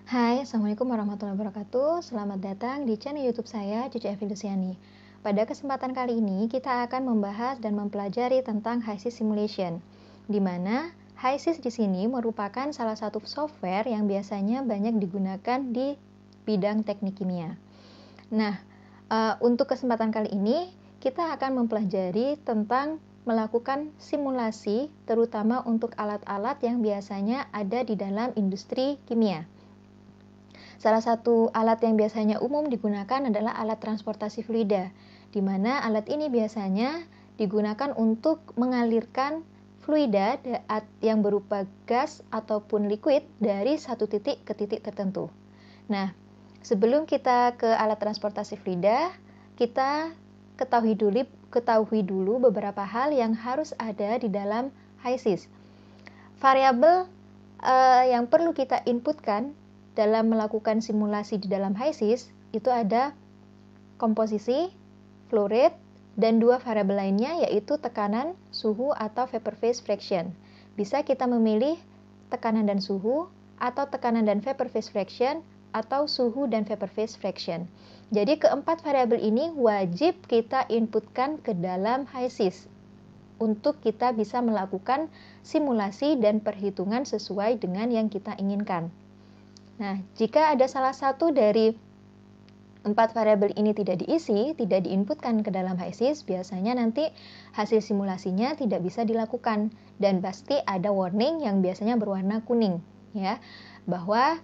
Hai, Assalamualaikum warahmatullahi wabarakatuh. Selamat datang di channel YouTube saya, Cucu Evi Luciani. Pada kesempatan kali ini, kita akan membahas dan mempelajari tentang HYSYS Simulation, di mana HYSYS di sini merupakan salah satu software yang biasanya banyak digunakan di bidang teknik kimia. Nah, untuk kesempatan kali ini, kita akan mempelajari tentang melakukan simulasi, terutama untuk alat-alat yang biasanya ada di dalam industri kimia. Salah satu alat yang biasanya umum digunakan adalah alat transportasi fluida, di mana alat ini biasanya digunakan untuk mengalirkan fluida yang berupa gas ataupun liquid dari satu titik ke titik tertentu. Nah, sebelum kita ke alat transportasi fluida, kita ketahui dulu beberapa hal yang harus ada di dalam HYSYS. Variabel yang perlu kita inputkan dalam melakukan simulasi di dalam HYSYS itu ada komposisi, flow rate, dan dua variabel lainnya yaitu tekanan, suhu, atau vapor phase fraction. Bisa kita memilih tekanan dan suhu, atau tekanan dan vapor phase fraction, atau suhu dan vapor phase fraction. Jadi keempat variabel ini wajib kita inputkan ke dalam HYSYS untuk kita bisa melakukan simulasi dan perhitungan sesuai dengan yang kita inginkan. Nah, jika ada salah satu dari empat variabel ini tidak diisi, tidak diinputkan ke dalam HYSYS, biasanya nanti hasil simulasinya tidak bisa dilakukan dan pasti ada warning yang biasanya berwarna kuning, ya, bahwa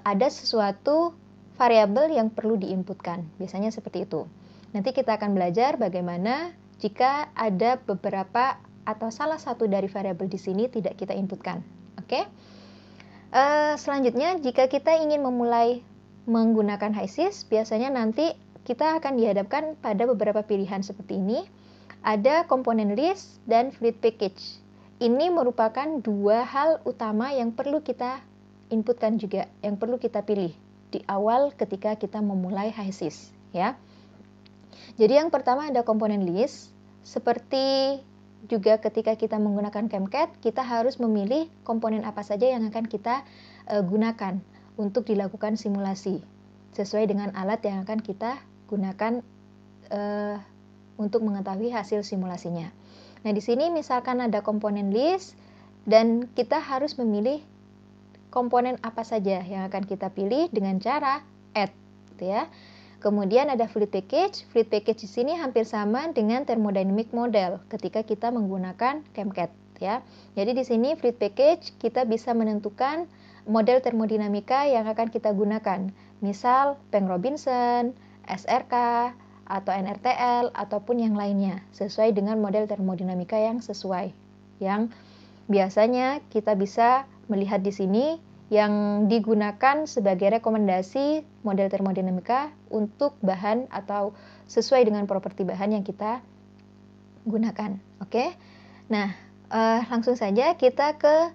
ada sesuatu variabel yang perlu diinputkan. Biasanya seperti itu. Nanti kita akan belajar bagaimana jika ada beberapa atau salah satu dari variabel di sini tidak kita inputkan. Oke? Selanjutnya, jika kita ingin memulai menggunakan HYSYS, biasanya nanti kita akan dihadapkan pada beberapa pilihan seperti ini. Ada komponen list dan fluid package. Ini merupakan dua hal utama yang perlu kita inputkan juga, yang perlu kita pilih di awal ketika kita memulai HYSYS, ya. Jadi yang pertama ada komponen list, seperti juga ketika kita menggunakan ChemCAD, kita harus memilih komponen apa saja yang akan kita gunakan untuk dilakukan simulasi sesuai dengan alat yang akan kita gunakan untuk mengetahui hasil simulasinya. Nah, di sini misalkan ada komponen list dan kita harus memilih komponen apa saja yang akan kita pilih dengan cara add, gitu ya. Kemudian ada fluid package. Fluid package di sini hampir sama dengan thermodynamic model ketika kita menggunakan ChemCAD, ya. Jadi di sini fluid package kita bisa menentukan model termodinamika yang akan kita gunakan. Misal Peng-Robinson, SRK, atau NRTL ataupun yang lainnya sesuai dengan model termodinamika yang sesuai. Yang biasanya kita bisa melihat di sini yang digunakan sebagai rekomendasi model termodinamika untuk bahan atau sesuai dengan properti bahan yang kita gunakan. Oke. Nah, langsung saja kita ke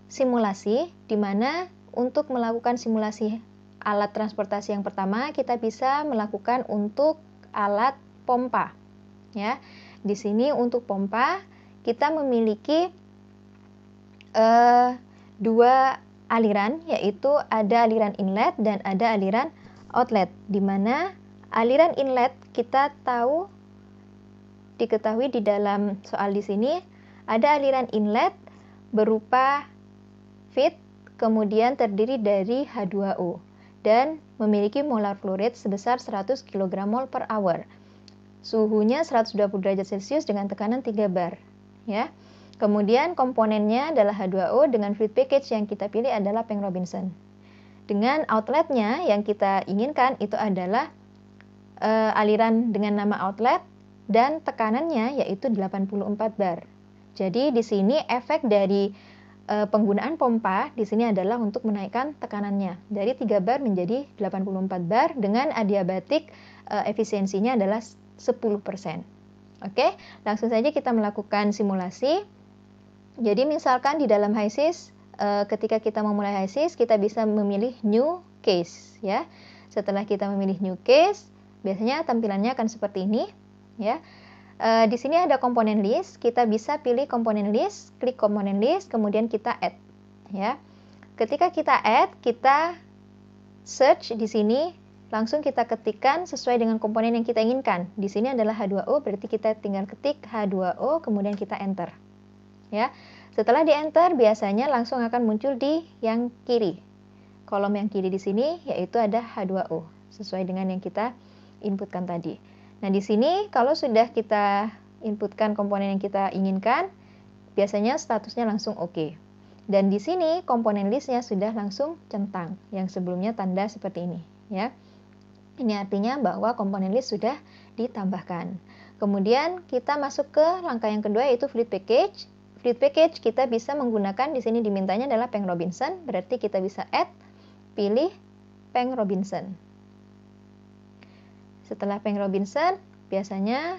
simulasi, di mana untuk melakukan simulasi alat transportasi yang pertama kita bisa melakukan untuk alat pompa. Ya, di sini untuk pompa kita memiliki dua aliran, yaitu ada aliran inlet dan ada aliran outlet, di mana aliran inlet kita diketahui di dalam soal di sini ada aliran inlet berupa feed, kemudian terdiri dari H2O dan memiliki molar flow rate sebesar 100 kg per hour. Suhunya 120 derajat Celcius dengan tekanan 3 bar, ya. Kemudian komponennya adalah H2O dengan fluid package yang kita pilih adalah Peng-Robinson. Dengan outletnya yang kita inginkan itu adalah aliran dengan nama outlet dan tekanannya yaitu 84 bar. Jadi di sini efek dari penggunaan pompa di sini adalah untuk menaikkan tekanannya dari 3 bar menjadi 84 bar dengan adiabatik efisiensinya adalah 10%. Oke, langsung saja kita melakukan simulasi. Jadi misalkan di dalam HYSYS, ketika kita memulai HYSYS, kita bisa memilih new case, ya. Setelah kita memilih new case, biasanya tampilannya akan seperti ini, ya. Di sini ada komponen list, kita bisa pilih komponen list, klik komponen list, kemudian kita add, ya. Ketika kita add, kita search di sini, langsung kita ketikkan sesuai dengan komponen yang kita inginkan. Di sini adalah H2O, berarti kita tinggal ketik H2O, kemudian kita enter. Ya, setelah di enter, biasanya langsung akan muncul di yang kiri. Kolom yang kiri di sini, yaitu ada H2O, sesuai dengan yang kita inputkan tadi. Nah, di sini kalau sudah kita inputkan komponen yang kita inginkan, biasanya statusnya langsung oke. Dan di sini komponen listnya sudah langsung centang, yang sebelumnya tanda seperti ini, ya. Ini artinya bahwa komponen list sudah ditambahkan. Kemudian kita masuk ke langkah yang kedua, yaitu fluid package. Fluid package kita bisa menggunakan, di sini dimintanya adalah Peng Robinson, berarti kita bisa add, pilih Peng Robinson. Setelah Peng Robinson, biasanya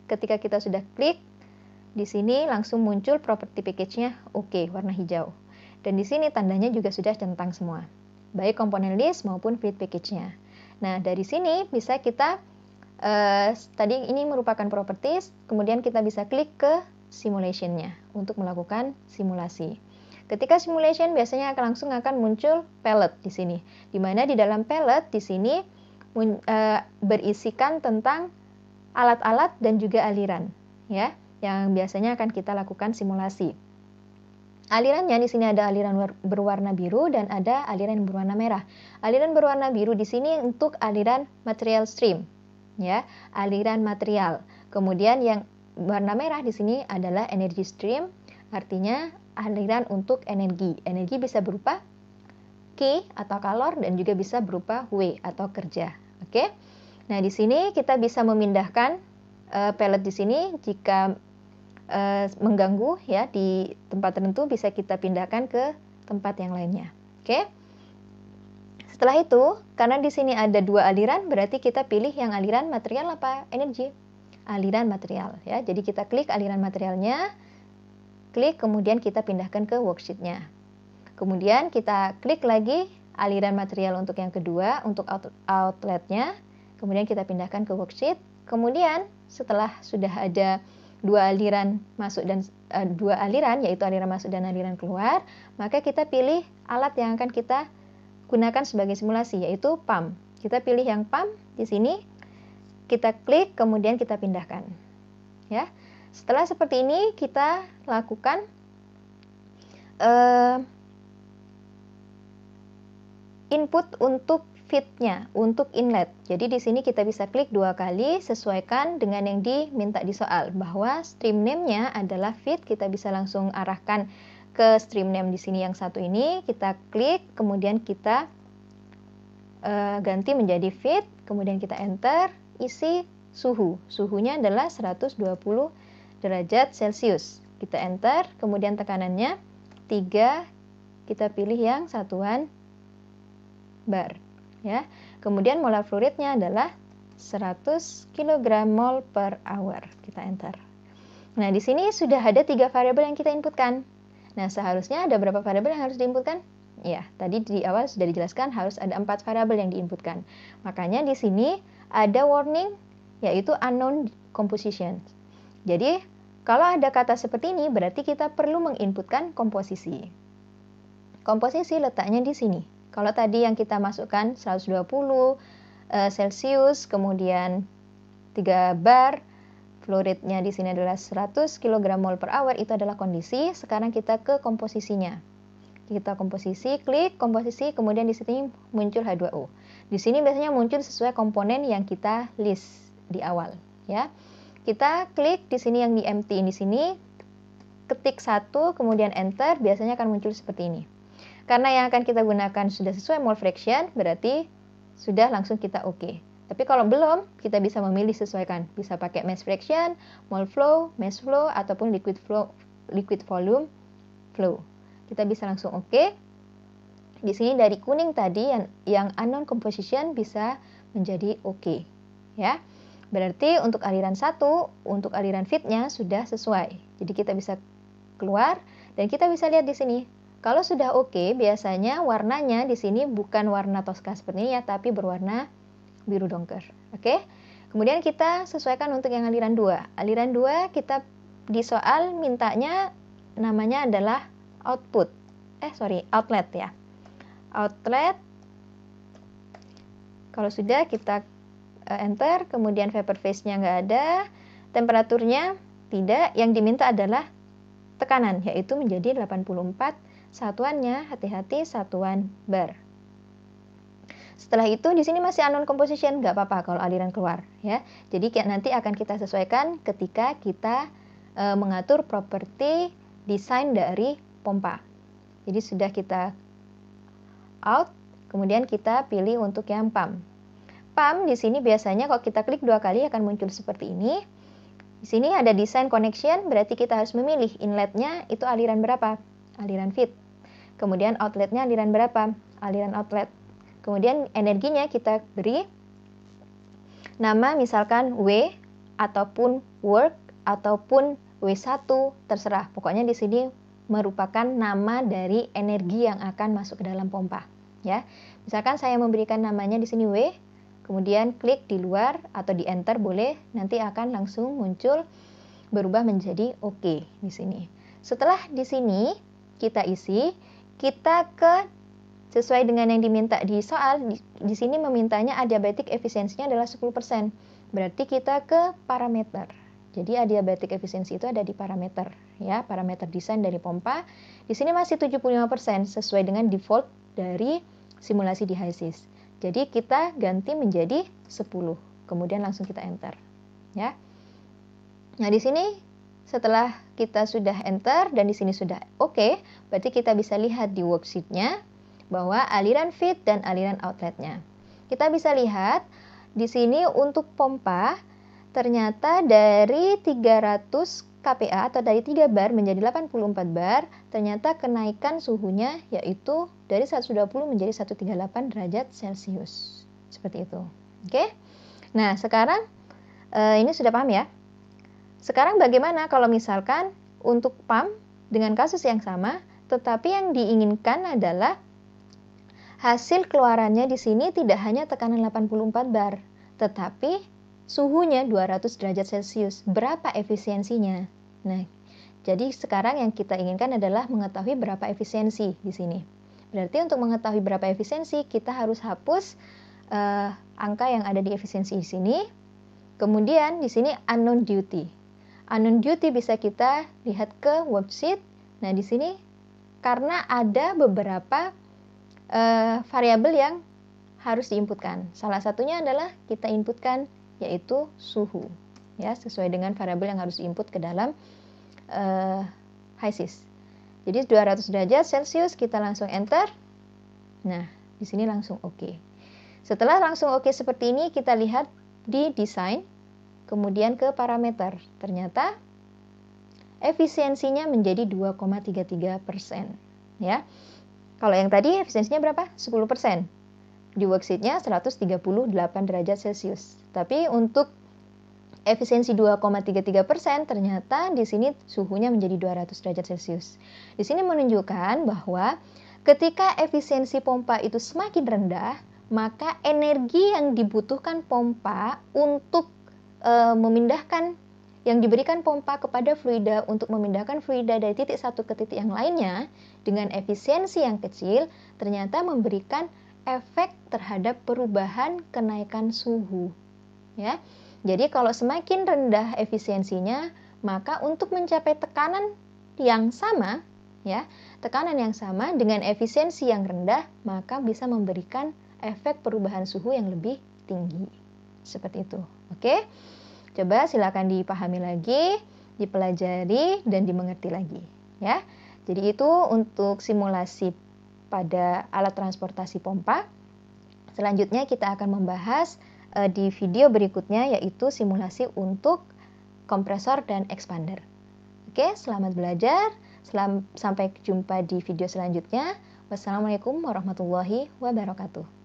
ketika kita sudah klik, di sini langsung muncul property package-nya oke, warna hijau. Dan di sini tandanya juga sudah centang semua, baik komponen list maupun fluid package-nya. Nah, dari sini bisa kita, tadi ini merupakan properties, kemudian kita bisa klik ke simulation-nya untuk melakukan simulasi. Ketika simulation biasanya langsung akan muncul palette di sini, di mana di dalam palette di sini berisikan tentang alat-alat dan juga aliran, ya, yang biasanya akan kita lakukan simulasi. Alirannya di sini ada aliran berwarna biru dan ada aliran berwarna merah. Aliran berwarna biru di sini untuk aliran material stream, ya, aliran material. Kemudian yang warna merah di sini adalah energy stream, artinya aliran untuk energi. Energi bisa berupa Q atau kalor dan juga bisa berupa W atau kerja. Oke. Nah, di sini kita bisa memindahkan palette di sini jika mengganggu, ya, di tempat tertentu bisa kita pindahkan ke tempat yang lainnya. Oke. Setelah itu, karena di sini ada dua aliran, berarti kita pilih yang aliran material apa energi? Aliran material, ya. Jadi kita klik aliran materialnya, klik, kemudian kita pindahkan ke worksheet-nya. Kemudian kita klik lagi aliran material untuk yang kedua, untuk outlet-nya, kemudian kita pindahkan ke worksheet. Kemudian setelah sudah ada dua aliran masuk dan dua aliran, yaitu aliran masuk dan aliran keluar, maka kita pilih alat yang akan kita gunakan sebagai simulasi, yaitu pump. Kita pilih yang pump di sini, kita klik, kemudian kita pindahkan, ya. Setelah seperti ini kita lakukan input untuk feed-nya, untuk inlet. Jadi di sini kita bisa klik dua kali, sesuaikan dengan yang diminta di soal, bahwa stream name-nya adalah feed. Kita bisa langsung arahkan ke stream name di sini yang satu ini, kita klik, kemudian kita ganti menjadi feed, kemudian kita enter, isi suhu. Suhunya adalah 120 derajat Celcius. Kita enter, kemudian tekanannya 3, kita pilih yang satuan bar. Ya, kemudian molar fluidnya adalah 100 kg mol per hour. Kita enter. Nah, di sini sudah ada 3 variabel yang kita inputkan. Nah, seharusnya ada berapa variabel yang harus diinputkan? Ya, tadi di awal sudah dijelaskan harus ada 4 variabel yang diinputkan. Makanya di sini ada warning, yaitu unknown composition. Jadi, kalau ada kata seperti ini, berarti kita perlu menginputkan komposisi. Komposisi letaknya di sini. Kalau tadi yang kita masukkan 120 Celcius, kemudian 3 bar, fluidnya di sini adalah 100 kg mol per hour, itu adalah kondisi. Sekarang kita ke komposisinya. Kita komposisi, klik komposisi, kemudian di sini muncul H2O. Di sini biasanya muncul sesuai komponen yang kita list di awal, ya. Kita klik di sini yang di empty di sini, ketik 1, kemudian enter, biasanya akan muncul seperti ini. Karena yang akan kita gunakan sudah sesuai mole fraction, berarti sudah langsung kita oke. Tapi kalau belum, kita bisa memilih sesuaikan. Bisa pakai mass fraction, mole flow, mass flow, ataupun liquid volume flow. Kita bisa langsung oke. Di sini dari kuning tadi yang unknown composition bisa menjadi oke. Ya. Berarti untuk aliran 1, untuk aliran feed-nya sudah sesuai. Jadi kita bisa keluar dan kita bisa lihat di sini. Kalau sudah oke, biasanya warnanya di sini bukan warna Tosca seperti ini ya, tapi berwarna biru dongker. Oke. Kemudian kita sesuaikan untuk yang aliran 2. Aliran 2 kita di soal mintanya namanya adalah output. outlet ya. Outlet. Kalau sudah kita enter, kemudian vapor phase-nya nggak ada, temperaturnya tidak, yang diminta adalah tekanan, yaitu menjadi 84 satuannya, hati-hati satuan bar. Setelah itu di sini masih unknown composition, nggak apa-apa kalau aliran keluar ya. Jadi nanti akan kita sesuaikan ketika kita mengatur properti desain dari pompa. Jadi sudah kita out, kemudian kita pilih untuk yang pump. Pump di sini biasanya kalau kita klik 2 kali akan muncul seperti ini. Di sini ada design connection, berarti kita harus memilih inletnya itu aliran berapa? Aliran feed. Kemudian outletnya aliran berapa? Aliran outlet. Kemudian energinya kita beri nama misalkan W ataupun work ataupun W1, terserah. Pokoknya di sini merupakan nama dari energi yang akan masuk ke dalam pompa ya. Misalkan saya memberikan namanya di sini W, kemudian klik di luar atau di enter boleh, nanti akan langsung muncul berubah menjadi OK di sini. Setelah di sini kita isi, kita ke sesuai dengan yang diminta di soal, di sini memintanya adiabatic efisiensinya adalah 10%. Berarti kita ke parameter. Jadi adiabatic efisiensi itu ada di parameter ya, parameter desain dari pompa. Di sini masih 75% sesuai dengan default dari simulasi di HYSYS. Jadi kita ganti menjadi 10. Kemudian langsung kita enter ya. Nah, di sini setelah kita sudah enter dan di sini sudah oke, berarti kita bisa lihat di worksheet-nya bahwa aliran feed dan aliran outletnya. Kita bisa lihat di sini untuk pompa ternyata dari 300 kPa atau dari 3 bar menjadi 84 bar, ternyata kenaikan suhunya yaitu dari 120 menjadi 138 derajat Celcius. Seperti itu. Oke. Nah, sekarang ini sudah paham ya. Sekarang bagaimana kalau misalkan untuk pump dengan kasus yang sama, tetapi yang diinginkan adalah hasil keluarannya di sini tidak hanya tekanan 84 bar, tetapi suhunya 200 derajat Celcius. Berapa efisiensinya? Nah, jadi sekarang yang kita inginkan adalah mengetahui berapa efisiensi di sini. Berarti untuk mengetahui berapa efisiensi, kita harus hapus angka yang ada di efisiensi di sini. Kemudian di sini unknown duty. Unknown duty bisa kita lihat ke worksheet. Nah, di sini karena ada beberapa variabel yang harus diinputkan. Salah satunya adalah kita inputkan yaitu suhu, ya, sesuai dengan variabel yang harus diinput ke dalam HYSYS. Jadi 200 derajat Celcius kita langsung enter. Nah, di sini langsung oke. Setelah langsung oke seperti ini, kita lihat di desain, kemudian ke parameter. Ternyata efisiensinya menjadi 2,33%, ya. Kalau yang tadi efisiensinya berapa? 10%. Di worksheet-nya 138 derajat Celcius. Tapi untuk efisiensi 2,33% ternyata di sini suhunya menjadi 200 derajat Celcius. Di sini menunjukkan bahwa ketika efisiensi pompa itu semakin rendah, maka energi yang dibutuhkan pompa untuk memindahkan yang diberikan pompa kepada fluida untuk memindahkan fluida dari titik satu ke titik yang lainnya dengan efisiensi yang kecil ternyata memberikan efek terhadap perubahan kenaikan suhu ya. Jadi kalau semakin rendah efisiensinya, maka untuk mencapai tekanan yang sama ya, tekanan yang sama dengan efisiensi yang rendah, maka bisa memberikan efek perubahan suhu yang lebih tinggi. Seperti itu. Oke? Coba silakan dipahami lagi, dipelajari, dan dimengerti lagi. Ya, jadi itu untuk simulasi pada alat transportasi pompa. Selanjutnya kita akan membahas di video berikutnya yaitu simulasi untuk kompresor dan expander. Oke, selamat belajar. Sampai jumpa di video selanjutnya. Wassalamualaikum warahmatullahi wabarakatuh.